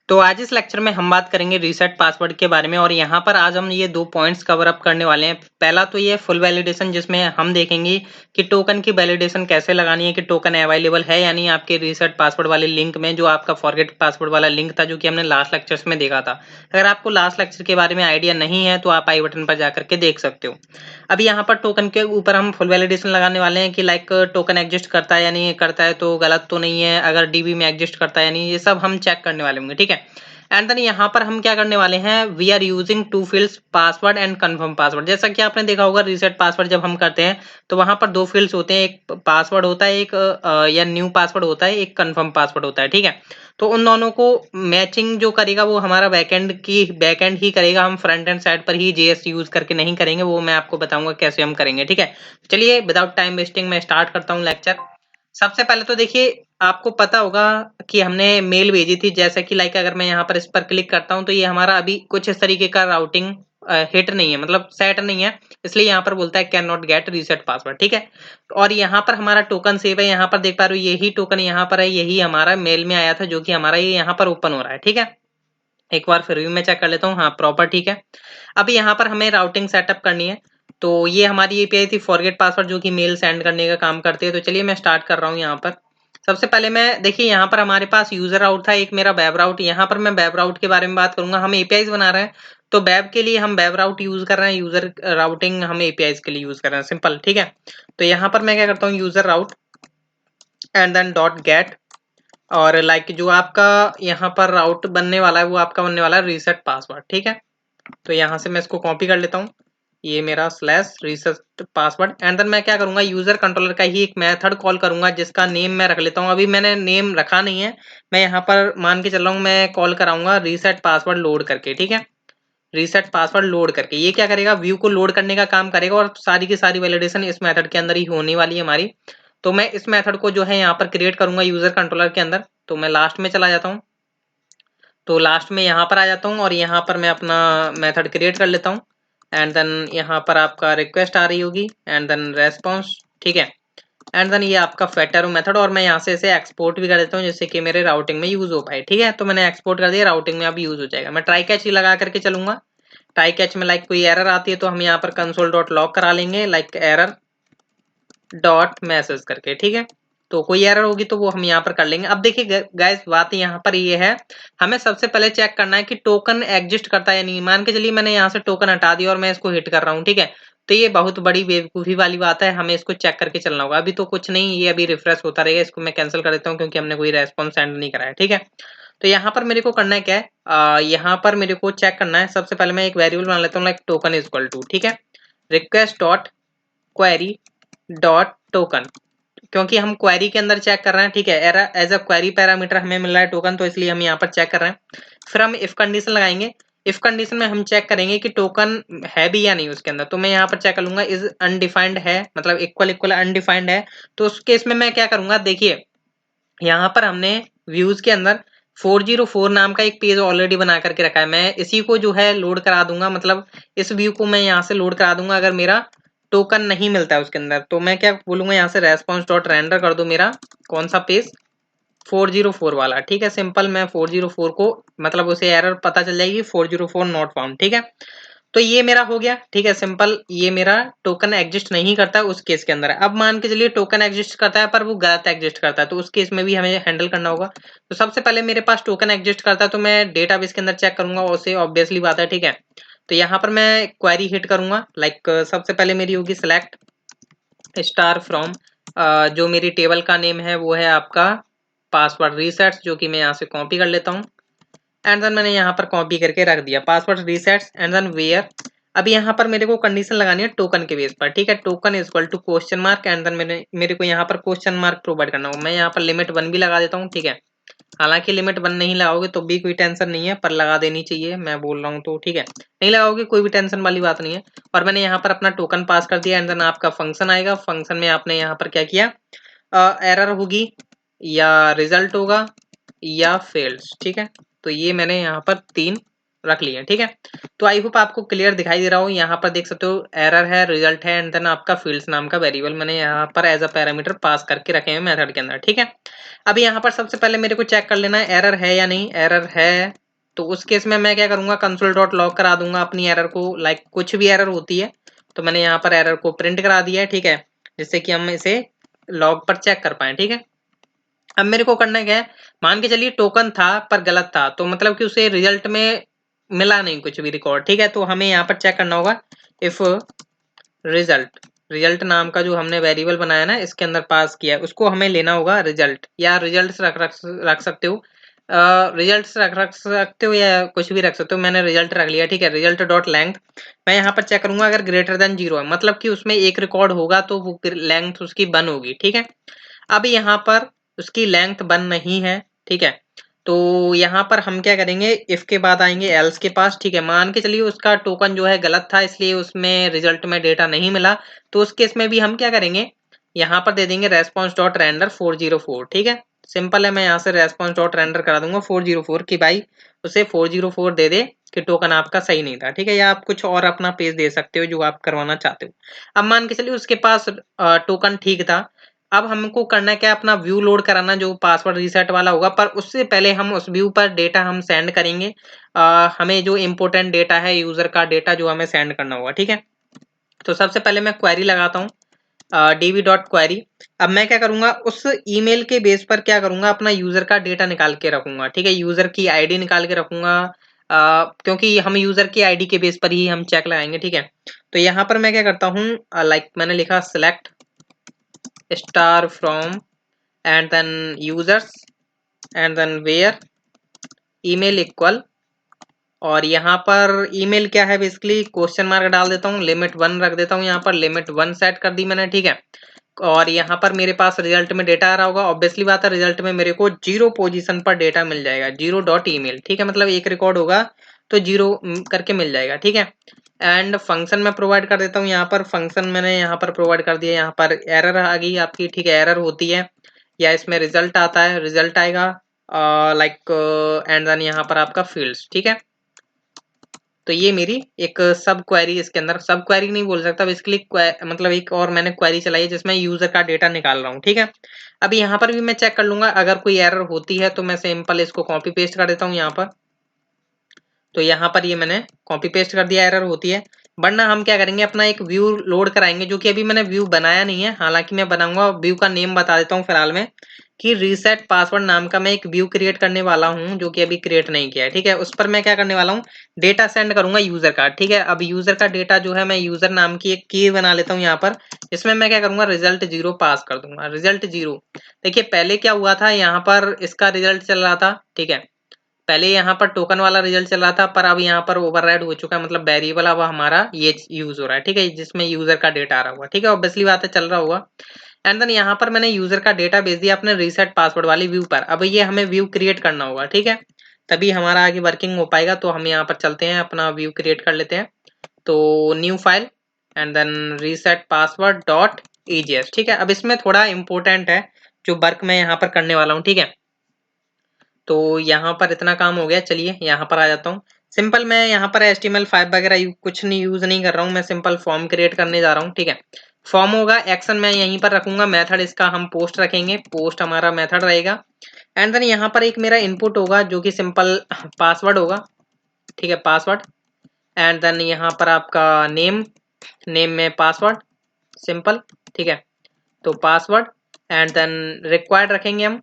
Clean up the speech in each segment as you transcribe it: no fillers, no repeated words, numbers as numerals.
तो आज इस लेक्चर में हम बात करेंगे रीसेट पासवर्ड के बारे में और यहाँ पर आज हम ये दो पॉइंट्स कवर अप करने वाले हैं। पहला तो ये फुल वैलिडेशन जिसमें हम देखेंगे कि टोकन की वैलिडेशन कैसे लगानी है कि टोकन अवेलेबल है या नहीं आपके रीसेट पासवर्ड वाले लिंक में, जो आपका फॉरगेट पासवर्ड वाला लिंक था जो कि हमने लास्ट लेक्चर्स में देखा था। अगर आपको लास्ट लेक्चर के बारे में आइडिया नहीं है तो आप आई बटन पर जाकर के देख सकते हो। अभी यहाँ पर टोकन के ऊपर हम फुल वैलिडेशन लगाने वाले हैं कि लाइक टोकन एग्जिस्ट करता है या नहीं करता है, तो गलत तो नहीं है, अगर डीबी में एग्जिस्ट करता है या नहीं, ये सब हम चेक करने वाले होंगे। ठीक है, एंड देन यहाँ पर हम क्या करने वाले हैं, we are using two fields password and confirm password. जैसा कि आपने देखा होगा रीसेट पासवर्ड जब हम करते हैं तो वहां पर दो फील्ड्स होते हैं, एक पासवर्ड होता है, एक या न्यू पासवर्ड होता है, एक कंफर्म पासवर्ड होता है। ठीक है, तो उन दोनों को मैचिंग जो करेगा वो हमारा बैकएंड ही करेगा। हम फ्रंट एंड साइड पर ही जेएस यूज करके नहीं करेंगे, वो मैं आपको बताऊंगा कैसे हम करेंगे। ठीक है, चलिए विदाउट टाइम वेस्टिंग मैं स्टार्ट करता हूँ लेक्चर। सबसे पहले तो देखिए, आपको पता होगा कि हमने मेल भेजी थी, जैसे कि लाइक अगर मैं यहाँ पर इस पर क्लिक करता हूँ तो ये हमारा अभी कुछ इस तरीके का राउटिंग हिट नहीं है, मतलब सेट नहीं है, इसलिए यहाँ पर बोलता है can not gate reset password. ठीक है, और यहाँ पर हमारा टोकन सेव है, यहाँ पर देख पा रहे हो यही टोकन यहाँ पर है, यही हमारा मेल में आया था जो कि हमारा ये यहाँ पर ओपन हो रहा है। ठीक है, एक बार फिर भी मैं चेक कर लेता हूँ, हाँ प्रॉपर ठीक है। अब यहाँ पर हमें राउटिंग सेटअप करनी है, तो ये हमारी एपीआई थी फॉरगेट पासवर्ड जो कि मेल सेंड करने का काम करती है। तो चलिए मैं स्टार्ट कर रहा हूँ। यहाँ पर सबसे पहले मैं देखिए, यहाँ पर हमारे पास यूजर राउट था, एक मेरा वेब राउट। यहाँ पर मैं वेब राउट के बारे में बात करूंगा। हम एपीआईज बना रहे हैं तो वेब के लिए हम वेब राउट यूज कर रहे हैं, यूजर राउटिंग हम एपीआईज के लिए यूज कर रहे हैं, सिंपल। ठीक है, तो यहाँ पर मैं क्या करता हूँ, user route and then dot get, और लाइक जो आपका यहाँ पर राउट बनने वाला है वो आपका बनने वाला है रीसेट पासवर्ड। ठीक है, तो यहाँ से मैं इसको कॉपी कर लेता हूँ, ये मेरा slash reset password, and then मैं क्या करूंगा, यूजर कंट्रोलर का ही एक मेथड कॉल करूंगा जिसका नेम मैं रख लेता हूँ। अभी मैंने नेम रखा नहीं है, मैं यहाँ पर मान के चल रहा हूँ, मैं कॉल कराऊंगा रीसेट पासवर्ड लोड करके। ठीक है, रीसेट पासवर्ड लोड करके ये क्या करेगा, व्यू को लोड करने का काम करेगा और सारी की सारी वैलिडेशन इस मेथड के अंदर ही होने वाली है हमारी। तो मैं इस मेथड को जो है यहाँ पर क्रिएट करूंगा यूजर कंट्रोलर के अंदर। तो मैं लास्ट में चला जाता हूँ, तो लास्ट में यहाँ पर आ जाता हूँ और यहाँ पर मैं अपना मेथड क्रिएट कर लेता हूँ, एंड देन यहाँ पर आपका रिक्वेस्ट आ रही होगी एंड देन रेस्पॉन्स। ठीक है, एंड देन ये आपका फेटर मेथड, और मैं यहाँ से इसे एक्सपोर्ट भी कर देता हूँ जिससे कि मेरे राउटिंग में यूज हो पाए। ठीक है, तो मैंने एक्सपोर्ट कर दिया, राउटिंग में अब यूज हो जाएगा। मैं ट्राई कैच ही लगा करके चलूंगा। ट्राई कैच में लाइक कोई एरर आती है तो हम यहाँ पर कंसोल डॉट लॉग करा लेंगे, लाइक एरर डॉट मैसेज करके। ठीक है, तो कोई एरर होगी तो वो हम यहाँ पर कर लेंगे। अब देखिए गाइस, बात यहाँ पर ये है, हमें सबसे पहले चेक करना है कि टोकन एग्जिस्ट करता है या नहीं। मान के चलिए मैंने यहाँ से टोकन हटा दिया और मैं इसको हिट कर रहा हूँ। ठीक है, तो ये बहुत बड़ी बेवकूफी वाली बात है, हमें इसको चेक करके चलना होगा। अभी तो कुछ नहीं, ये अभी रिफ्रेश होता रहेगा, इसको मैं कैंसिल कर देता हूँ क्योंकि हमने कोई रेस्पॉन्स सेंड नहीं कराया। ठीक है, तो यहाँ पर मेरे को करना है क्या है, यहाँ पर मेरे को चेक करना है, सबसे पहले मैं एक वेरिएबल बना लेता हूँ like token is equal to, ठीक है, request dot query dot token, क्योंकि हम क्वेरी के अंदर चेक कर रहे हैं। ठीक है, एज अ क्वेरी पैरामीटर हमें मिल रहा है टोकन, तो इसलिए हम यहाँ पर चेक कर रहे हैं। फिर हम इफ कंडीशन लगाएंगे, इफ कंडीशन में हम चेक करेंगे कि टोकन है भी या नहीं उसके अंदर। तो मैं यहाँ पर चेक कर लूंगा इज अनडिफाइंड है, मतलब इक्वल इक्वल अनडिफाइंड है, तो उस केस में मैं क्या करूंगा, देखिए यहाँ पर हमने व्यूज के अंदर 404 नाम का एक पेज ऑलरेडी बना करके रखा है, मैं इसी को जो है लोड करा दूंगा, मतलब इस व्यू को मैं यहाँ से लोड करा दूंगा। अगर मेरा टोकन नहीं मिलता है उसके अंदर तो मैं क्या बोलूंगा, यहाँ से रेस्पॉन्स डॉट रेंडर कर दो मेरा कौन सा पेज, 404 वाला। ठीक है, सिंपल मैं 404 को, मतलब उसे एरर पता चल जाएगी 404 नॉट फाउंड। ठीक है, तो ये मेरा हो गया। ठीक है, सिंपल, ये मेरा टोकन एग्जिस्ट नहीं करता उस केस के अंदर। अब मान के चलिए टोकन एग्जिस्ट करता है पर वो गलत एग्जिस्ट करता है, तो उस केस में भी हमें हैंडल करना होगा। तो सबसे पहले मेरे पास टोकन एग्जिस्ट करता है तो मैं डेटाबेस के अंदर चेक करूंगा, उससे ऑब्वियसली बात है। ठीक है, तो यहाँ पर मैं क्वेरी हिट करूंगा, लाइक सबसे पहले मेरी होगी सिलेक्ट स्टार फ्रॉम, जो मेरी टेबल का नेम है वो है आपका पासवर्ड रीसेट्स, जो कि मैं यहाँ से कॉपी कर लेता हूँ, एंड देन मैंने यहाँ पर कॉपी करके रख दिया पासवर्ड रीसेट्स, एंड देन वेयर। अब यहाँ पर मेरे को कंडीशन लगानी है टोकन के बेस पर। ठीक है, token is equal to question mark, and then मेरे को यहाँ पर क्वेश्चन मार्क प्रोवाइड करना होगा। मैं यहाँ पर लिमिट 1 भी लगा देता हूँ। ठीक है, हालांकि लिमिट 1 नहीं लगाओगे तो भी कोई टेंशन नहीं है, पर लगा देनी चाहिए, मैं बोल रहा हूँ तो। ठीक है, नहीं लगाओगे कोई भी टेंशन वाली बात नहीं है। और मैंने यहाँ पर अपना टोकन पास कर दिया, एंड देन आपका फंक्शन आएगा, फंक्शन में आपने यहाँ पर क्या किया, एरर होगी या रिजल्ट होगा या फेल्स। ठीक है, तो ये मैंने यहाँ पर 3 रख लिए। ठीक है, तो आई होप आपको क्लियर दिखाई दे रहा हो। यहाँ पर देख सकते हो एरर है, रिजल्ट है, एंड देन आपका फील्ड्स नाम का वेरिएबल मैंने यहाँ पर एज अ पैरामीटर पास करके रखे हैं मेथड के अंदर। ठीक है, अब यहाँ पर सबसे पहले मेरे को चेक कर लेना है एरर है या नहीं। एरर है तो उस केस में मैं क्या करूंगा, कंसोल डॉट लॉग करा दूंगा अपनी एरर को, लाइक कुछ भी एरर होती है तो मैंने यहाँ पर एरर को प्रिंट करा दिया है, ठीक है, जिससे कि हम इसे लॉग पर चेक कर पाए, ठीक है। अब मेरे को करना क्या है, मान के चलिए टोकन था पर गलत था, तो मतलब कि उसे रिजल्ट में मिला नहीं कुछ भी रिकॉर्ड, ठीक है। तो हमें यहाँ पर चेक करना होगा इफ रिजल्ट, रिजल्ट नाम का जो हमने वेरिएबल बनाया ना इसके अंदर पास किया है, उसको हमें लेना होगा रिजल्ट, या रिजल्ट रख सकते हो, रिजल्ट रख सकते हो या कुछ भी रख सकते हो। मैंने रिजल्ट रख लिया, ठीक है। रिजल्ट डॉट लेंथ मैं यहाँ पर चेक करूंगा, अगर ग्रेटर देन 0 है मतलब कि उसमें एक रिकॉर्ड होगा तो वो लेंथ उसकी 1 होगी, ठीक है। अब यहाँ पर उसकी लेंथ 1 नहीं है, ठीक है, तो यहाँ पर हम क्या करेंगे, इफ के बाद आएंगे एल्स के पास, ठीक है। मान के चलिए उसका टोकन जो है गलत था, इसलिए उसमें रिजल्ट में डेटा नहीं मिला, तो उस केस में भी हम क्या करेंगे, यहाँ पर दे देंगे रेस्पॉन्स डॉट रेंडर 404, ठीक है। सिंपल है, मैं यहाँ से रेस्पॉन्स डॉट रेंडर करा दूंगा 404 की भाई उसे 404 दे दे कि टोकन आपका सही नहीं था, ठीक है। या आप कुछ और अपना पेज दे सकते हो जो आप करवाना चाहते हो। अब मान के चलिए उसके पास टोकन ठीक था, अब हमको करना क्या, अपना व्यू लोड कराना जो पासवर्ड रीसेट वाला होगा, पर उससे पहले हम उस व्यू पर डेटा हम सेंड करेंगे, हमें जो इम्पोर्टेंट डेटा है यूजर का डेटा जो हमें सेंड करना होगा, ठीक है। तो सबसे पहले मैं क्वेरी लगाता हूँ db डॉट क्वेरी। अब मैं क्या करूंगा, उस ईमेल के बेस पर क्या करूंगा, अपना यूजर का डेटा निकाल के रखूंगा, ठीक है। यूजर की आईडी निकाल के रखूंगा, क्योंकि हम यूजर की आईडी के बेस पर ही हम चेक लगाएंगे, ठीक है। तो यहाँ पर मैं क्या करता हूँ, लाइक मैंने लिखा select star from and then users and then where email equal, और यहाँ पर ईमेल क्या है बेसिकली क्वेश्चन मार्क डाल देता हूँ, लिमिट 1 रख देता हूँ, यहाँ पर लिमिट 1 सेट कर दी मैंने, ठीक है। और यहाँ पर मेरे पास रिजल्ट में डेटा आ रहा होगा, ऑब्वियसली बात है रिजल्ट में मेरे को 0 पोजीशन पर डेटा मिल जाएगा, 0 डॉट ईमेल, ठीक है। मतलब एक रिकॉर्ड होगा तो 0 करके मिल जाएगा, ठीक है। एंड फंक्शन में प्रोवाइड कर देता हूँ, यहाँ पर फंक्शन मैंने यहाँ पर प्रोवाइड कर दिया, यहाँ पर एरर आ गई आपकी, ठीक है, एरर होती है या इसमें रिजल्ट आता है, रिजल्ट आएगा लाइक, एंड देन यहाँ पर आपका फील्ड्स, ठीक है। तो ये मेरी एक सब क्वेरी, इसके अंदर सब क्वेरी नहीं बोल सकता बेसिकली, मतलब एक और मैंने क्वेरी चलाई है जिसमें यूजर का डेटा निकाल रहा हूँ, ठीक है। अभी यहाँ पर भी मैं चेक कर लूंगा, अगर कोई एरर होती है तो मैं सिंपल इसको कॉपी पेस्ट कर देता हूँ यहाँ पर। तो यहाँ पर ये मैंने कॉपी पेस्ट कर दिया, एरर होती है। वरना हम क्या करेंगे, अपना एक व्यू लोड कराएंगे, जो कि अभी मैंने व्यू बनाया नहीं है, हालांकि मैं बनाऊंगा। व्यू का नेम बता देता हूँ फिलहाल में, कि रीसेट पासवर्ड नाम का मैं एक व्यू क्रिएट करने वाला हूँ, जो कि अभी क्रिएट नहीं किया है, ठीक है। उस पर मैं क्या करने वाला हूँ, डेटा सेंड करूंगा यूजर का, ठीक है। अब यूजर का डेटा जो है मैं यूजर नाम की एक की बना लेता हूँ यहाँ पर, इसमें मैं क्या करूंगा, रिजल्ट 0 पास कर दूंगा, रिजल्ट 0। देखिए पहले क्या हुआ था, यहाँ पर इसका रिजल्ट चल रहा था, ठीक है, पहले यहाँ पर टोकन वाला रिजल्ट चल रहा था, पर अब यहाँ पर ओवरराइड हो चुका है, मतलब वेरिएबल अब हमारा ये यूज हो रहा है, ठीक है, जिसमें यूजर का डेटा आ रहा होगा, ठीक है, ऑब्वियसली बात है चल रहा होगा। एंड देन यहाँ पर मैंने यूजर का डेटा भेज दिया अपने रीसेट पासवर्ड वाली व्यू पर। अब ये हमें व्यू क्रिएट करना होगा, ठीक है, तभी हमारा आगे वर्किंग हो पाएगा। तो हम यहाँ पर चलते हैं, अपना व्यू क्रिएट कर लेते हैं। तो new file and then reset password dot EJS, ठीक है। अब इसमें थोड़ा इंपॉर्टेंट है जो वर्क मैं यहाँ पर करने वाला हूँ, ठीक है। तो यहाँ पर इतना काम हो गया, चलिए यहाँ पर आ जाता हूँ। सिंपल मैं यहाँ पर HTML5 वगैरह कुछ नहीं यूज नहीं कर रहा हूँ, मैं सिंपल फॉर्म क्रिएट करने जा रहा हूँ, ठीक है। फॉर्म होगा, एक्शन मैं यहीं पर रखूंगा, मेथड इसका हम पोस्ट रखेंगे, पोस्ट हमारा मेथड रहेगा। एंड देन यहाँ पर एक मेरा इनपुट होगा जो कि सिंपल पासवर्ड होगा, ठीक है, पासवर्ड। एंड देन यहाँ पर आपका नेम, नेम में पासवर्ड सिंपल, ठीक है, तो पासवर्ड। एंड देन रिक्वायर्ड रखेंगे हम,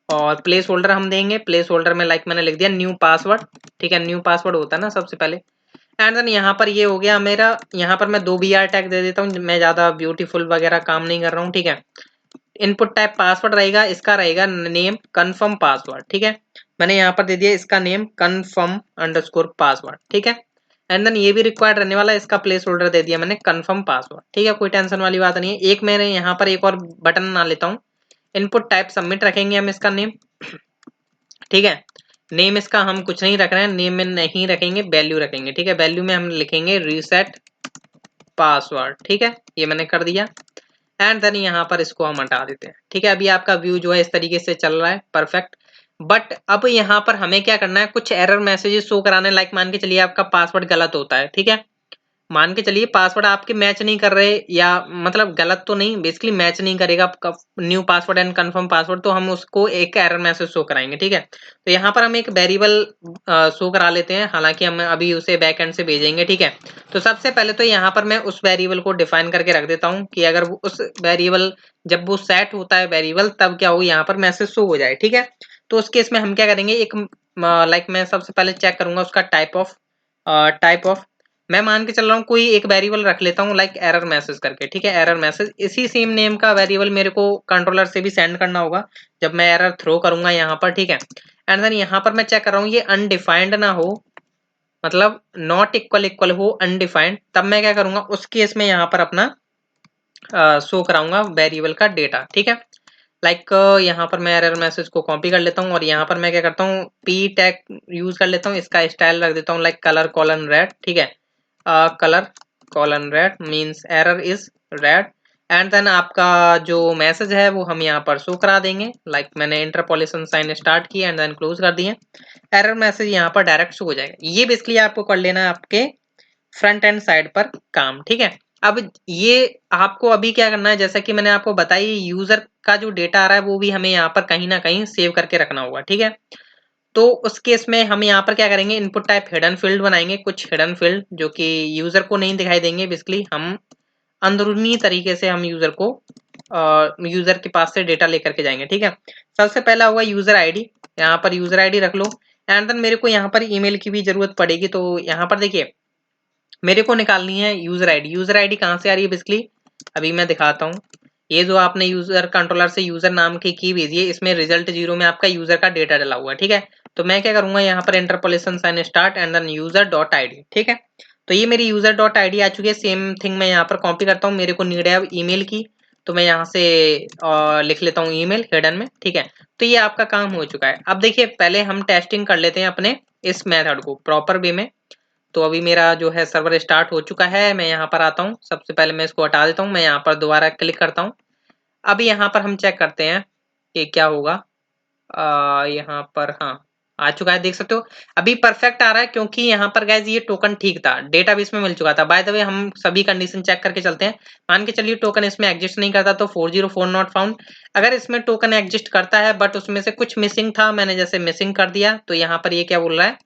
और प्लेस होल्डर हम देंगे, प्लेस होल्डर में लाइक मैंने लिख दिया न्यू पासवर्ड, ठीक है, न्यू पासवर्ड होता है ना सबसे पहले। एंड देन यहाँ पर ये हो गया मेरा, यहाँ पर मैं 2 BR टैग दे देता हूँ, मैं ज्यादा ब्यूटीफुल वगैरह काम नहीं कर रहा हूँ, ठीक है। इनपुट टाइप पासवर्ड रहेगा, इसका रहेगा नेम कन्फर्म पासवर्ड, ठीक है, मैंने यहाँ पर दे दिया इसका नेम कन्फर्म अंडरस्कोर पासवर्ड, ठीक है। एंड देन ये भी रिक्वायर्ड रहने वाला है, इसका प्लेस होल्डर दे दिया मैंने कन्फर्म पासवर्ड, ठीक है, कोई टेंशन वाली बात नहीं है। एक मैंने यहाँ पर एक और बटन बना लेता हूँ, इनपुट टाइप सबमिट रखेंगे हम इसका नेम, ठीक है। नेम इसका हम कुछ नहीं रख रहे हैं, नेम में नहीं रखेंगे, वैल्यू रखेंगे, ठीक है। वैल्यू में हम लिखेंगे रीसेट पासवर्ड, ठीक है, ये मैंने कर दिया। एंड देन यहाँ पर इसको हम हटा देते हैं, ठीक है। अभी आपका व्यू जो है इस तरीके से चल रहा है, परफेक्ट। बट अब यहाँ पर हमें क्या करना है, कुछ एरर मैसेजेस शो कराने, लाइक मान के चलिए आपका पासवर्ड गलत होता है, ठीक है, मान के चलिए पासवर्ड आपके मैच नहीं कर रहे, या मतलब गलत तो नहीं, बेसिकली मैच नहीं करेगा आपका new password and confirm password, तो हम उसको एक एरर मैसेज शो कराएंगे। ठीक है, तो यहाँ पर हम एक वेरिएबल शो करा लेते हैं, हालांकि हम अभी उसे बैक एंड से भेजेंगे। ठीक है, तो सबसे पहले तो यहाँ पर मैं उस वेरिएबल को डिफाइन करके रख देता हूँ कि अगर उस वेरिएबल जब वो सेट होता है वेरिएबल, तब क्या हो यहाँ पर मैसेज शो हो जाए। ठीक है, तो उस केस में हम क्या करेंगे, एक लाइक मैं सबसे पहले चेक करूंगा उसका टाइप ऑफ मैं मान के चल रहा हूँ कोई एक वेरिएबल रख लेता हूँ लाइक एरर मैसेज करके। ठीक है, एरर मैसेज, इसी सेम नेम का वेरिएबल मेरे को कंट्रोलर से भी सेंड करना होगा जब मैं एरर थ्रो करूंगा यहाँ पर। ठीक है, एंड देन यहाँ पर मैं चेक कर रहा हूँ ये अनडिफाइंड ना हो, मतलब नॉट इक्वल इक्वल हो अनडिफाइंड, तब मैं क्या करूंगा उस केस में यहाँ पर अपना शो कराऊंगा वेरिएबल का डेटा। ठीक है, लाइक यहाँ पर मैं एरर मैसेज को कॉपी कर लेता हूँ और यहाँ पर मैं क्या करता हूँ पी टैग यूज कर लेता हूँ, इसका स्टाइल रख देता हूँ लाइक कलर कॉलन रेड। ठीक है, colour colon red means error is red, and then आपका जो मैसेज है वो हम यहाँ पर शो करा देंगे। लाइक मैंने इंटरपोलेशन साइन स्टार्ट किया एंड देन क्लोज कर दिए, एरर मैसेज यहाँ पर डायरेक्ट शो हो जाएगा। ये बेसिकली आपको कर लेना है आपके फ्रंट एंड साइड पर काम। ठीक है, अब ये आपको अभी क्या करना है, जैसा कि मैंने आपको बताई यूजर का जो डेटा आ रहा है वो भी हमें यहाँ पर कहीं ना कहीं सेव करके रखना होगा। ठीक है, तो उस केस में हम यहाँ पर क्या करेंगे, इनपुट टाइप हिडन फील्ड बनाएंगे, कुछ हिडन फील्ड जो कि यूजर को नहीं दिखाई देंगे। बेसिकली हम अंदरूनी तरीके से हम यूजर के पास से डेटा लेकर के जाएंगे। ठीक है, सबसे पहला होगा यूजर आईडी, यहाँ पर यूजर आईडी रख लो, एंड देन मेरे को यहाँ पर ईमेल की भी जरूरत पड़ेगी। तो यहाँ पर देखिए मेरे को निकालनी है यूजर आईडी। यूजर आईडी कहाँ से आ रही है बेसिकली, अभी मैं दिखाता हूँ। ये जो आपने यूजर कंट्रोलर से यूजर नाम की भेजी है, इसमें रिजल्ट 0 में आपका यूजर का डेटा डला हुआ है। ठीक है, तो मैं क्या करूंगा यहाँ पर interpolation sign start and then user dot ID. ठीक है, तो ये मेरी यूजर डॉट आईडी आ चुकी है। सेम थिंग मैं यहाँ पर कॉपी करता हूँ, मेरे को नीड है अब ईमेल की, तो मैं यहाँ से लिख लेता हूँ ईमेल हिडन में। ठीक है, तो ये आपका काम हो चुका है। अब देखिए पहले हम टेस्टिंग कर लेते हैं अपने इस मेथड को प्रॉपर वे में। तो अभी मेरा जो है सर्वर स्टार्ट हो चुका है, मैं यहाँ पर आता हूँ, सबसे पहले मैं इसको हटा देता हूँ, मैं यहाँ पर दोबारा क्लिक करता हूँ। अभी यहाँ पर हम चेक करते हैं कि क्या होगा। यहाँ पर हाँ आ चुका है, देख सकते हो अभी परफेक्ट आ रहा है, क्योंकि यहाँ पर गाइज ये टोकन ठीक था, डेटाबेस में मिल चुका था। बाय द वे हम सभी कंडीशन चेक करके चलते हैं। मान के चलिए टोकन इसमें एग्जिस्ट नहीं करता तो 404 नॉट फाउंड। अगर इसमें टोकन एग्जिस्ट करता है बट उसमें से कुछ मिसिंग था, मैंने जैसे मिसिंग कर दिया, तो यहाँ पर ये क्या बोल रहा है,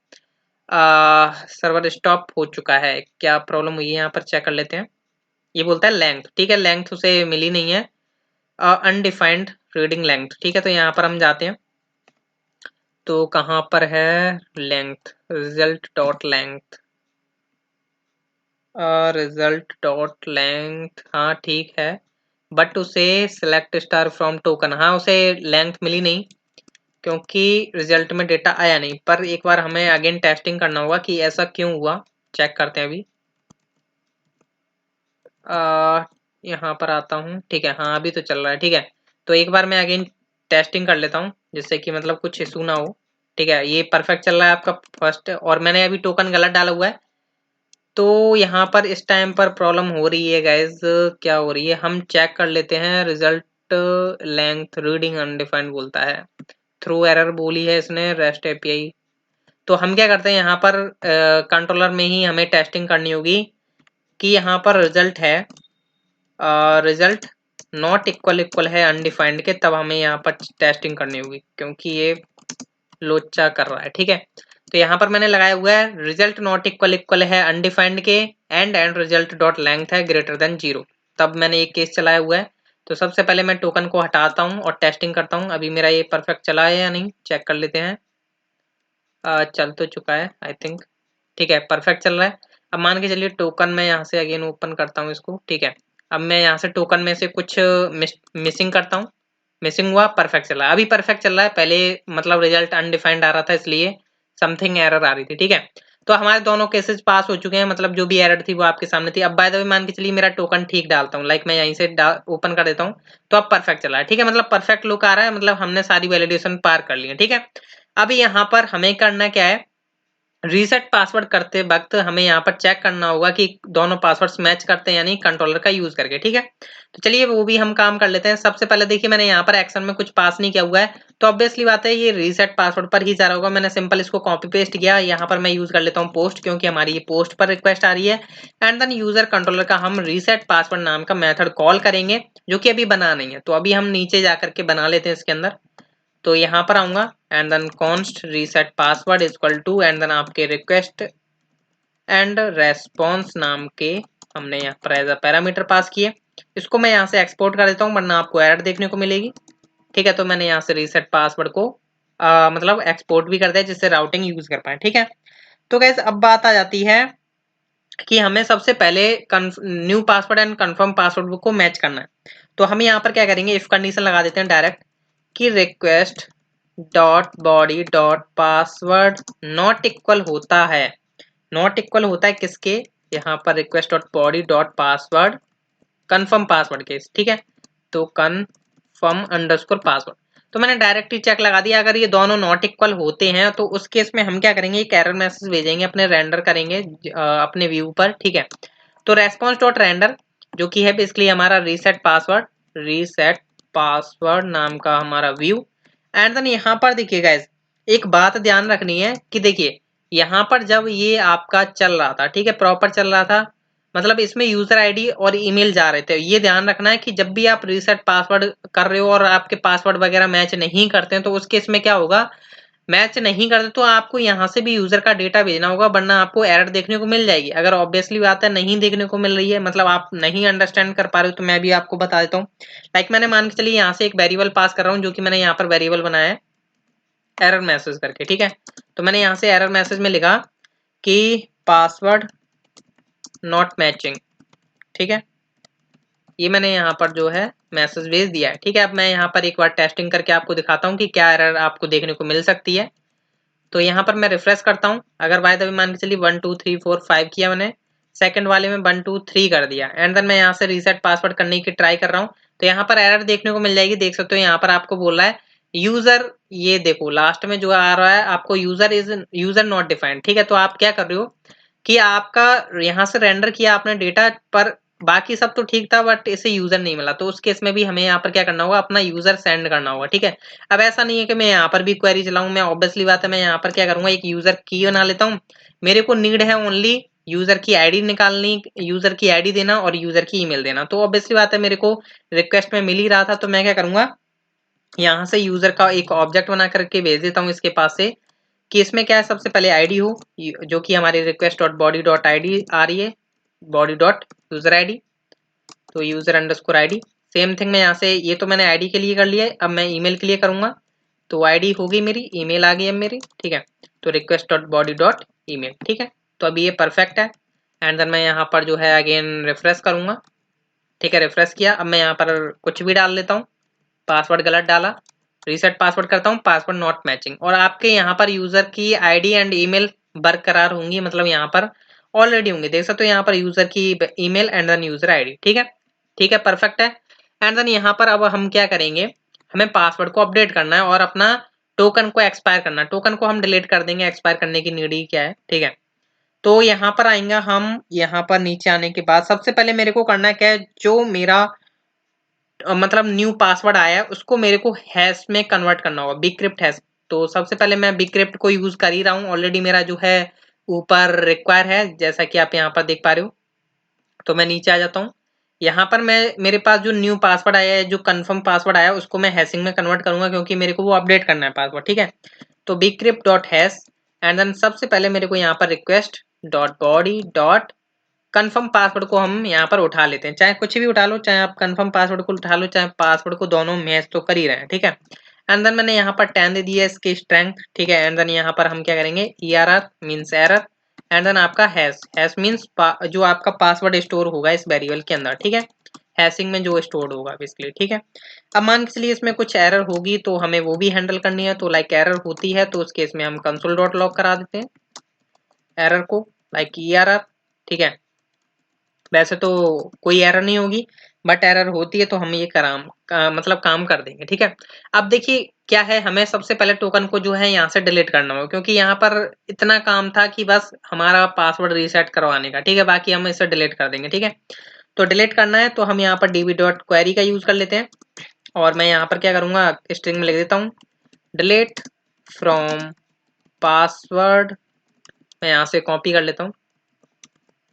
सर्वर स्टॉप हो चुका है। क्या प्रॉब्लम हुई है यहाँ पर चेक कर लेते हैं। ये बोलता है लेंथ, ठीक है लेंथ उसे मिली नहीं है, अनडिफाइंड रीडिंग लेंथ। ठीक है, तो यहाँ पर हम जाते हैं, तो कहाँ पर है लेंथ, रिजल्ट डॉट लेंथ, हाँ ठीक है, बट उसे सिलेक्ट स्टार फ्रॉम टोकन, हाँ उसे लेंथ मिली नहीं क्योंकि रिजल्ट में डेटा आया नहीं। पर एक बार हमें अगेन टेस्टिंग करना होगा कि ऐसा क्यों हुआ, चेक करते हैं अभी। यहाँ पर आता हूँ, ठीक है हाँ अभी तो चल रहा है। ठीक है, तो एक बार मैं अगेन टेस्टिंग कर लेता हूँ जिससे कि मतलब कुछ इशू ना हो। ठीक है, ये परफेक्ट चल रहा है आपका फर्स्ट, और मैंने अभी टोकन गलत डाला हुआ है, तो यहाँ पर इस टाइम पर प्रॉब्लम हो रही है गाइज। क्या हो रही है हम चेक कर लेते हैं। रिजल्ट लेंथ रीडिंग अनडिफाइंड बोलता है, थ्रू एरर बोली है इसने रेस्ट एपीआई। तो हम क्या करते हैं यहाँ पर कंट्रोलर में ही हमें टेस्टिंग करनी होगी कि यहाँ पर रिजल्ट है, रिजल्ट नॉट इक्वल इक्वल है अनडिफाइंड के, तब हमें यहाँ पर टेस्टिंग करनी होगी क्योंकि ये लोचा कर रहा है। ठीक है, तो यहाँ पर मैंने लगाया हुआ है रिजल्ट नॉट इक्वल इक्वल है अनडिफाइंड के, एंड रिजल्ट डॉट लेंथ है ग्रेटर देन 0, तब मैंने एक केस चलाया हुआ है। तो सबसे पहले मैं टोकन को हटाता हूँ और टेस्टिंग करता हूँ अभी मेरा ये परफेक्ट चला है या नहीं, चेक कर लेते हैं। चल तो चुका है आई थिंक, ठीक है परफेक्ट चल रहा है। अब मान के चलिए टोकन मैं यहाँ से अगेन ओपन करता हूँ इसको। ठीक है, अब मैं यहाँ से टोकन में से कुछ मिसिंग करता हूँ, मिसिंग हुआ, परफेक्ट चल रहा है, अभी परफेक्ट चल रहा है। पहले मतलब रिजल्ट अनडिफाइंड आ रहा था इसलिए समथिंग एरर आ रही थी। ठीक है, तो हमारे दोनों केसेस पास हो चुके हैं, मतलब जो भी एरर थी वो आपके सामने थी। अब बाय द वे मान के चलिए मेरा टोकन ठीक डालता हूँ, लाइक मैं यहीं से ओपन कर देता हूँ, तो अब परफेक्ट चल रहा है। ठीक है, मतलब परफेक्ट लुक आ रहा है, मतलब हमने सारी वैलिडेशन पार कर ली है। ठीक है, अभी यहाँ पर हमें करना क्या है, रीसेट पासवर्ड करते वक्त हमें यहाँ पर चेक करना होगा कि दोनों पासवर्ड्स मैच करते हैं यानी कंट्रोलर का यूज करके, ठीक है। तो चलिए वो भी हम काम कर लेते हैं। सबसे पहले देखिए मैंने यहाँ पर एक्शन में कुछ पास नहीं किया हुआ है, तो ऑब्वियसली बात है ये रीसेट पासवर्ड पर ही जा रहा होगा। मैंने सिंपल इसको कॉपी पेस्ट किया, यहाँ पर मैं यूज कर लेता हूँ पोस्ट, क्योंकि हमारी ये पोस्ट पर रिक्वेस्ट आ रही है। एंड देन यूजर कंट्रोलर का हम रीसेट पासवर्ड नाम का मेथड कॉल करेंगे, जो कि अभी बना नहीं है। तो अभी हम नीचे जाकर के बना लेते हैं इसके अंदर। तो यहाँ पर आऊंगा and then const reset password equal to and then आपके रिक्वेस्ट एंड रेस्पॉन्स नाम के हमने यहाँ पर एज अ पैरामीटर पास किए। इसको मैं यहाँ से एक्सपोर्ट कर देता हूँ, वरना आपको एरर देखने को मिलेगी, ठीक है। तो मैंने यहाँ से रीसेट पासवर्ड को मतलब एक्सपोर्ट भी कर दिया, जिससे राउटिंग यूज कर पाए, ठीक है। तो गाइस अब बात आ जाती है कि हमें सबसे पहले new password and confirm password को मैच करना है। तो हम यहाँ पर क्या करेंगे, इफ कंडीशन लगा देते हैं डायरेक्ट कि request dot body dot password not equal होता है, नॉट इक्वल होता है किसके, यहाँ पर request dot body dot password confirm password के, ठीक है। तो कन्फर्म अंडरस्कोर पासवर्ड, तो मैंने डायरेक्ट ही चेक लगा दिया। अगर ये दोनों नॉट इक्वल होते हैं तो उस केस में हम क्या करेंगे, एक एरर मैसेज भेजेंगे, अपने रेंडर करेंगे अपने व्यू पर, ठीक है। तो रेस्पॉन्स डॉट रेंडर जो कि है बेसिकली हमारा रीसेट पासवर्ड नाम का हमारा व्यू। एंड देन यहाँ पर देखिएगा एक बात ध्यान रखनी है कि देखिए यहाँ पर जब ये आपका चल रहा था, ठीक है, प्रॉपर चल रहा था, मतलब इसमें यूजर आईडी और ईमेल जा रहे थे। ये ध्यान रखना है कि जब भी आप रीसेट पासवर्ड कर रहे हो और आपके पासवर्ड वगैरह मैच नहीं करते हैं, तो उस केस में क्या होगा, मैच नहीं करते तो आपको यहाँ से भी यूजर का डेटा भेजना होगा, वरना आपको एरर देखने को मिल जाएगी। अगर ऑब्वियसली बात है नहीं देखने को मिल रही है, मतलब आप नहीं अंडरस्टैंड कर पा रहे हो, तो मैं भी आपको बता देता हूँ। लाइक मैंने मान के चलिए यहाँ से एक वेरिएबल पास कर रहा हूँ, जो कि मैंने यहाँ पर वेरिएबल बनाया है एरर मैसेज करके, ठीक है। तो मैंने यहाँ से एरर मैसेज में लिखा कि पासवर्ड नॉट मैचिंग, ठीक है। ये मैंने यहाँ पर जो है मैसेज भेज दिया है, ठीक है। अब मैं यहाँ पर एक बार टेस्टिंग करके आपको दिखाता हूँ कि क्या एरर आपको देखने को मिल सकती है। तो यहाँ पर मैं रिफ्रेश करता हूँ, अगर बाय द वे मान के चलिए 1 2 3 4 5 किया मैंने, सेकंड वाले में 1 2 3 कर दिया, एंड देन मैं यहाँ से रीसेट पासवर्ड करने की ट्राई कर रहा हूँ। तो यहाँ पर एरर देखने को मिल जाएगी, देख सकते हो यहाँ पर आपको बोल रहा है यूजर, ये देखो लास्ट में जो आ रहा है आपको यूजर नॉट डिफाइंड, ठीक है। तो आप क्या कर रहे हो कि आपका यहाँ से रेंडर किया आपने डेटा पर, बाकी सब तो ठीक था बट इसे यूजर नहीं मिला, तो उस केस में भी हमें यहाँ पर क्या करना होगा, अपना यूजर सेंड करना होगा, ठीक है। अब ऐसा नहीं है कि मैं यहाँ पर भी क्वेरी चलाऊं, मैं ऑब्वियसली बात है मैं यहाँ पर क्या करूंगा, एक यूजर की बना लेता हूँ। मेरे को नीड है ओनली यूजर की आईडी निकालनी, यूजर की आईडी देना और यूजर की ईमेल देना। तो ऑब्वियसली बात है मेरे को रिक्वेस्ट में मिल ही रहा था, तो मैं क्या करूंगा, यहाँ से यूजर का एक ऑब्जेक्ट बना करके भेज देता हूँ इसके पास से, कि इसमें क्या है, सबसे पहले आईडी हो, जो कि हमारी request dot body dot ID आ रही है, बॉडी डॉट यूजर आईडी, तो user underscore ID. Same thing मैं यहाँ से, ये तो मैंने आईडी के लिए कर लिया है, अब मैं ईमेल के लिए करूंगा। तो आईडी हो गई मेरी, ईमेल आ गई है मेरी, ठीक है। तो request dot body dot email, ठीक है। तो अभी ये परफेक्ट है। एंड देन मैं यहाँ पर जो है अगेन रिफ्रेश करूंगा, ठीक है। रिफ्रेश किया, अब मैं यहाँ पर कुछ भी डाल लेता हूँ, पासवर्ड गलत डाला, रीसेट पासवर्ड करता हूँ, पासवर्ड नॉट मैचिंग, और आपके यहाँ पर यूजर की आईडी एंड ईमेल बरकरार होंगी, मतलब यहाँ पर ऑलरेडी होंगे, देख सकते हो यहाँ पर यूजर की email and then user ID, ठीक है, ठीक है, परफेक्ट है। एंड देन यहाँ पर अब हम क्या करेंगे, हमें पासवर्ड को अपडेट करना है और अपना टोकन को एक्सपायर करना है। टोकन को हम डिलीट कर देंगे, एक्सपायर करने की नीड ही क्या है, ठीक है। तो यहाँ पर आएंगे हम, यहाँ पर नीचे आने के बाद सबसे पहले मेरे को करना क्या है, जो मेरा मतलब न्यू पासवर्ड आया है उसको मेरे को हैश में कन्वर्ट करना होगा, बिक्रिप्ट हैश। तो सबसे पहले मैं बिक्रिप्ट को यूज कर ही रहा हूँ, ऑलरेडी मेरा जो है ऊपर रिक्वायर है, जैसा कि आप यहाँ पर देख पा रहे हो। तो मैं नीचे आ जाता हूँ, यहाँ पर मैं, मेरे पास जो न्यू पासवर्ड आया है, जो कंफर्म पासवर्ड आया है, उसको मैं हैशिंग में कन्वर्ट करूंगा, क्योंकि मेरे को वो अपडेट करना है पासवर्ड, ठीक है। तो bcrypt dot hash and then सबसे पहले मेरे को यहाँ पर request dot body dot confirm password को हम यहाँ पर उठा लेते हैं, चाहे कुछ भी उठा लो, चाहे आप कंफर्म पासवर्ड को उठा लो, चाहे पासवर्ड को, दोनों मैच तो कर ही रहे हैं, ठीक है। एंड देन मैंने यहाँ पर 10 दे दी है इसकी स्ट्रेंथ, ठीक है। एंड देन यहाँ पर हम क्या करेंगे, ERR means error, and then आपका हैश मीन्स जो आपका पासवर्ड स्टोर होगा इस वेरिएबल के अंदर, ठीक है, हैशिंग में जो स्टोर होगा बेसिकली, ठीक है। अब मान के चलिए इसमें कुछ एरर होगी तो हमें वो भी हैंडल करनी है, तो लाइक एरर होती है तो उस केस में हम कंसोल डॉट लॉग करा देते हैं एरर को, लाइक ERR, ठीक है। वैसे तो कोई एरर नहीं होगी, बट एरर होती है तो हम ये मतलब काम कर देंगे, ठीक है। अब देखिए क्या है, हमें सबसे पहले टोकन को जो है यहाँ से डिलीट करना होगा, क्योंकि यहाँ पर इतना काम था कि बस हमारा पासवर्ड रीसेट करवाने का, ठीक है। बाकी हम इसे डिलीट कर देंगे, ठीक है। तो डिलीट करना है तो हम यहाँ पर db.query का यूज कर लेते हैं, और मैं यहाँ पर क्या करूंगा, स्ट्रिंग में लिख देता हूँ डिलीट फ्रॉम पासवर्ड। मैं यहाँ से कॉपी कर लेता हूँ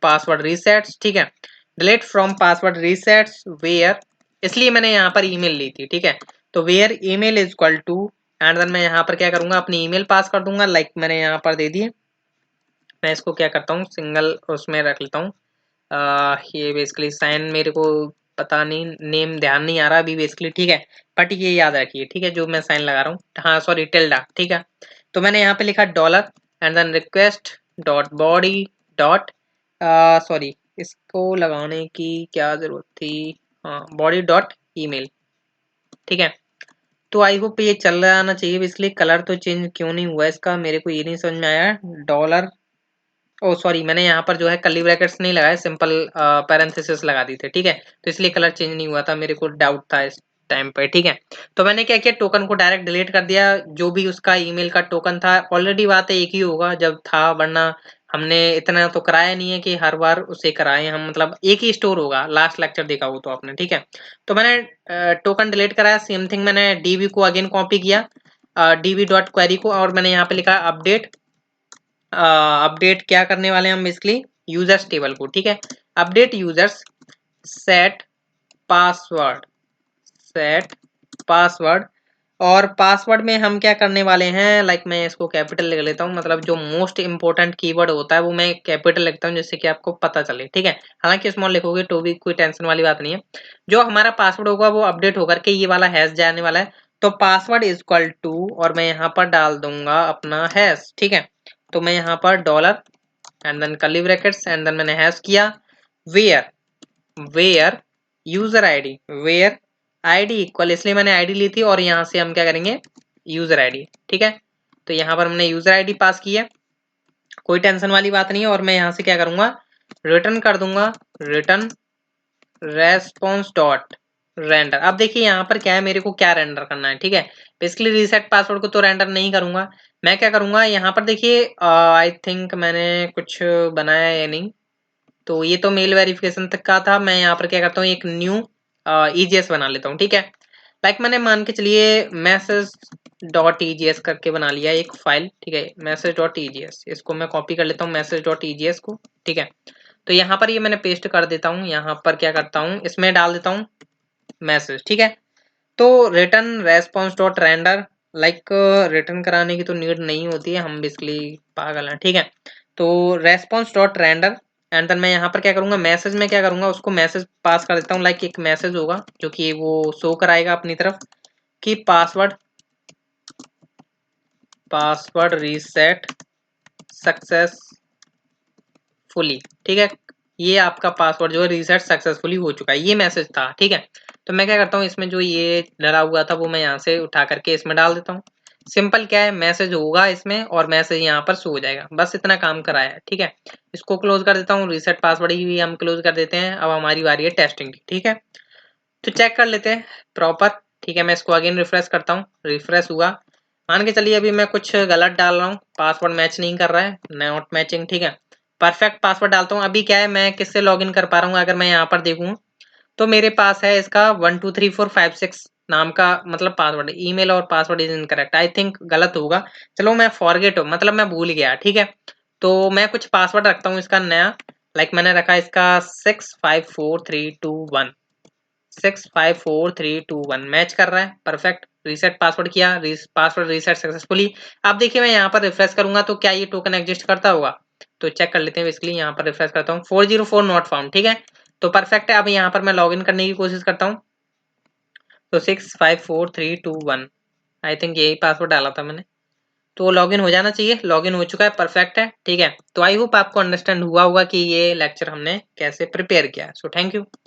पासवर्ड रीसेट्स, ठीक है। डिलीट फ्रॉम पासवर्ड रीसेट्स वेयर, इसलिए मैंने यहाँ पर ईमेल ली थी, ठीक है। तो where email is equal to, and then मैं यहाँ पर क्या करूंगा, अपनी ईमेल पास कर दूंगा, लाइक मैंने यहाँ पर दे दी है। मैं इसको क्या करता हूँ, सिंगल उसमें रख लेता हूँ। ये बेसिकली साइन मेरे को पता नहीं, नेम ध्यान नहीं आ रहा अभी बेसिकली, ठीक है। बट ये याद रखिए, ठीक है, जो मैं साइन लगा रहा हूँ, हाँ सॉरी टिल्डा, ठीक है। तो मैंने यहाँ पे लिखा dollar and then request dot body dot, sorry इसको लगाने की क्या जरूरत थी, हाँ बॉडी डॉट ईमेल, ठीक है। तो आई होप ये चल रहा आना चाहिए, इसलिए कलर तो चेंज क्यों नहीं हुआ इसका, मेरे को ये नहीं समझ में आया। डॉलर, ओ सॉरी मैंने यहाँ पर जो है कर्ली ब्रैकेट्स नहीं लगाए, सिंपल पैरेंथेसिस लगा दी थे, ठीक है। तो इसलिए कलर चेंज नहीं हुआ था, मेरे को डाउट था इस टाइम पे, ठीक है। तो मैंने क्या किया, टोकन को डायरेक्ट डिलीट कर दिया, जो भी उसका ईमेल का टोकन था, ऑलरेडी बात है एक ही होगा जब था, वरना हमने इतना तो कराया नहीं है कि हर बार उसे कराए हम, मतलब एक ही स्टोर होगा, लास्ट लेक्चर देखा हो तो आपने, ठीक है। तो मैंने टोकन डिलीट कराया, सेम थिंग मैंने डीबी को अगेन कॉपी किया, डीबी डॉट क्वेरी को, और मैंने यहाँ पे लिखा अपडेट। अपडेट क्या करने वाले हैं हम, बेसिकली यूजर्स टेबल को, ठीक है। Update users set password, set password, और पासवर्ड में हम क्या करने वाले हैं, लाइक मैं इसको कैपिटल लिख लेता हूँ, मतलब जो मोस्ट इंपोर्टेंट कीवर्ड होता है वो मैं कैपिटल लिखता हूँ, जिससे कि आपको पता चले, ठीक है। हालांकि स्मॉल लिखोगे तो भी कोई टेंशन वाली बात नहीं है। जो हमारा पासवर्ड होगा वो अपडेट होकर के ये वाला हैश जाने वाला है, तो पासवर्ड इज इक्वल टू, और मैं यहाँ पर डाल दूंगा अपना हैश, ठीक है। तो मैं यहाँ पर dollar and then curly brackets and then मैंने हैश किया where, where user ID, where ID equal, इसलिए मैंने आईडी ली थी, और यहाँ से हम क्या करेंगे यूजर आईडी, ठीक है। तो यहाँ पर हमने यूजर आईडी पास की है, कोई टेंशन वाली बात नहीं है, और मैं यहाँ से क्या करूंगा, रिटर्न कर दूंगा, रिटर्न रेस्पॉन्स डॉट रेंडर। अब देखिए यहाँ पर क्या है, मेरे को क्या रेंडर करना है, ठीक है। बेसिकली रीसेट पासवर्ड को तो रेंडर नहीं करूंगा, मैं क्या करूंगा, यहाँ पर देखिए आई थिंक मैंने कुछ बनाया या नहीं, तो ये तो मेल वेरिफिकेशन तक का था। मैं यहाँ पर क्या करता हूँ, एक न्यू ईजीएस बना लेता हूँ, ठीक है। लाइक मैंने मान के चलिए मैसेज डॉट ईजीएस करके बना लिया एक फाइल, ठीक है, मैसेज डॉट ईजीएस, इसको मैं कॉपी कर लेता हूँ मैसेज डॉट ईजीएस को, ठीक है। तो यहाँ पर ये मैंने पेस्ट कर देता हूँ, यहाँ पर क्या करता हूँ, इसमें डाल देता हूँ मैसेज, ठीक है। तो return response dot render, like return कराने की तो नीड नहीं होती है, हम बेसिकली पागल हैं, ठीक है। तो response dot render and then मैं यहाँ पर क्या करूंगा, मैसेज में क्या करूंगा, उसको मैसेज पास कर देता हूँ, लाइक एक मैसेज होगा जो कि वो शो कराएगा अपनी तरफ कि पासवर्ड, पासवर्ड रीसेट सक्सेसफुली, ठीक है। ये आपका पासवर्ड जो है रीसेट सक्सेसफुली हो चुका है, ये मैसेज था, ठीक है। तो मैं क्या करता हूँ, इसमें जो ये डला हुआ था वो मैं यहाँ से उठा करके इसमें डाल देता हूँ। सिंपल क्या है, मैसेज होगा इसमें और मैसेज यहाँ पर शो हो जाएगा, बस इतना काम कराया है, ठीक है। इसको क्लोज कर देता हूँ, रीसेट पासवर्ड ही हम क्लोज कर देते हैं। अब हमारी बारी है टेस्टिंग की, ठीक है। तो चेक कर लेते हैं प्रॉपर, ठीक है। मैं इसको अगेन रिफ्रेश करता हूँ, रिफ्रेश हुआ, मान के चलिए अभी मैं कुछ गलत डाल रहा हूँ, पासवर्ड मैच नहीं कर रहा है, नॉट मैचिंग, ठीक है। परफेक्ट पासवर्ड डालता हूँ। अभी क्या है, मैं किससे लॉगिन कर पा रहा हूँ, अगर मैं यहाँ पर देखूँ तो मेरे पास है इसका 123456 नाम का मतलब पासवर्ड, ईमेल और password is incorrect, I think गलत होगा, चलो मैं फॉरगेट हो मतलब मैं भूल गया, ठीक है। तो मैं कुछ पासवर्ड रखता हूँ इसका नया, लाइक मैंने रखा इसका 654321, 654321 मैच कर रहा है, परफेक्ट। रीसेट पासवर्ड किया, पासवर्ड रीसेट सक्सेसफुली। अब देखिए मैं यहाँ पर रिफ्रेश करूंगा तो क्या ये टोकन एग्जिस्ट करता होगा, तो चेक कर लेते हैं। बेसिकली यहाँ पर रिफ्रेश करता हूँ, 404 नॉट फाउंड, ठीक है। तो परफेक्ट है। अब यहाँ पर मैं लॉगिन करने की कोशिश करता हूँ, तो 654321 आई थिंक यही पासवर्ड डाला था मैंने, तो लॉगिन हो जाना चाहिए। लॉगिन हो चुका है, परफेक्ट है, ठीक है। तो आई होप आपको अंडरस्टैंड हुआ होगा कि ये लेक्चर हमने कैसे प्रिपेयर किया। So thank you.